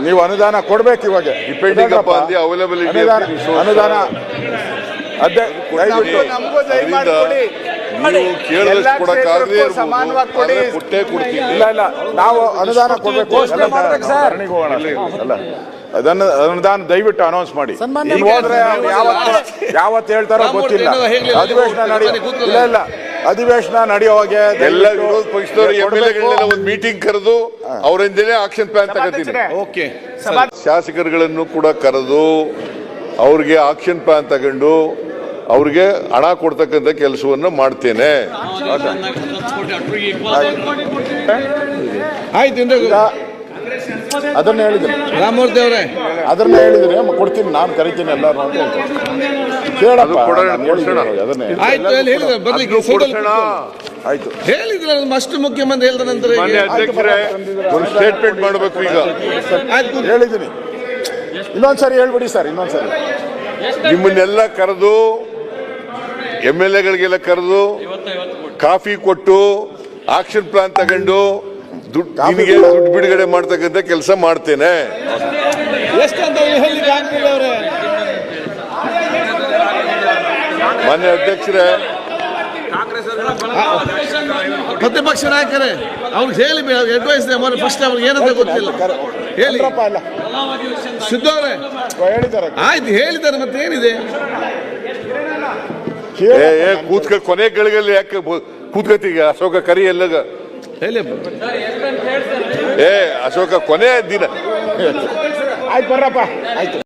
ನೀವು ಅನುದಾನ ಕೊಡ್ಬೇಕು ಇವಾಗ ಡಿಪೆಂಡಿಂಗ್ ಅಪಾನ್ ದಿ ಅವೈಲಬಿಲಿಟಿ ಅನುದಾನ ನೀವು ಕೇಳಿದಷ್ಟು ಕೊಡಕ್ಕಾಗದೇ ಕೊಟ್ಟೇ ಕೊಡ್ತೀವಿ. ಇಲ್ಲ ನಾವು ಅನುದಾನ ಕೊಡ್ಬೇಕು. ಅಲ್ಲ ಅದನ್ನು ಅನುದಾನ ದಯವಿಟ್ಟು ಅನೌನ್ಸ್ ಮಾಡಿ. ಹೋದ್ರೆ ಯಾವತ್ತು ಹೇಳ್ತಾರೋ ಗೊತ್ತಿಲ್ಲ. ಅಧಿವೇಶನ ಇಲ್ಲ ಅಧಿವೇಶನ ನಡೆಯುವಾಗೆ ಎಲ್ಲ ವಿರೋಧ ಪಕ್ಷದವರು MLAಗಳನ್ನೆಲ್ಲ ಒಂದು ಮೀಟಿಂಗ್ ಕರೆದು ಅವರಿಂದಲೇ ಆಕ್ಷನ್ ಪ್ಲಾನ್ ತಗೋತೀನಿ. ಶಾಸಕರುಗಳನ್ನು ಕೂಡ ಕರೆದು ಅವ್ರಿಗೆ ಆಕ್ಷನ್ ಪ್ಲಾನ್ ತಗೊಂಡು ಅವ್ರಿಗೆ ಹಣ ಕೊಡ್ತಕ್ಕಂಥ ಕೆಲಸವನ್ನು ಮಾಡ್ತೇನೆ. ಅದನ್ನ ಹೇಳಿದ್ರು ರಾಮಮೂರ್ತಿ ಅವರೇ, ಅದನ್ನ ಹೇಳಿದ್ರೆ ಕೊಡ್ತೀನಿ, ನಾನು ಕರಿತೀನಿ ಎಲ್ಲರೂ ಅಂತ ಆಯ್ತು ಹೇಳಿದ್ರೆ ಅಷ್ಟು ಮುಖ್ಯಮಂತ್ರಿ ಹೇಳಿದ ನಂತರ ಅಧ್ಯಕ್ಷರೇ ಒಂದು ಸ್ಟೇಟ್ಮೆಂಟ್ ಮಾಡಬೇಕು. ಈಗ ಹೇಳಿದ್ದೀನಿ, ಇನ್ನೊಂದ್ಸರಿ ಹೇಳ್ಬಿಡಿ ಸರ್. ಇನ್ನೊಂದ್ಸರಿ ನಿಮ್ಮನ್ನೆಲ್ಲ ಕರೆದು MLAಗಳಿಗೆಲ್ಲ ಕರೆದು ಕಾಫಿ ಕೊಟ್ಟು ಆಕ್ಷನ್ ಪ್ಲಾನ್ ತಗೊಂಡು ನಿಮಗೆ ದುಡ್ಡು ಬಿಡುಗಡೆ ಮಾಡ್ತಕ್ಕಂಥ ಕೆಲಸ ಮಾಡ್ತೇನೆ. ಮಾನ್ಯ ಅಧ್ಯಕ್ಷರೇ, ಪ್ರತಿಪಕ್ಷ ನಾಯಕರೇ ಅವ್ರಿಗೆ ಹೇಳಿ ಅಡ್ವೈಸ್ ಫಸ್ಟ್ ಅವ್ರಿಗೆ ಏನಂತ ಗೊತ್ತಿಲ್ಲ ಹೇಳಿ. ಸಿದ್ದವ್ರೆ ಆಯ್ತು ಹೇಳಿದ್ದಾರೆ, ಮತ್ತೆ ಏನಿದೆ ಕೂತ್ಕ ಕೊನೆ ಗಳಿಗೆಲ್ಲಿ ಯಾಕೆ ಕೂತ್ಕತೀಗ? ಅಶೋಕ ಕರಿ ಎಲ್ಲಗ ಹೇಳಿ ಅಶೋಕ ಕೊನೆ ದಿನ ಆಯ್ತು ಬರ್ರಪ್ಪ ಆಯ್ತು.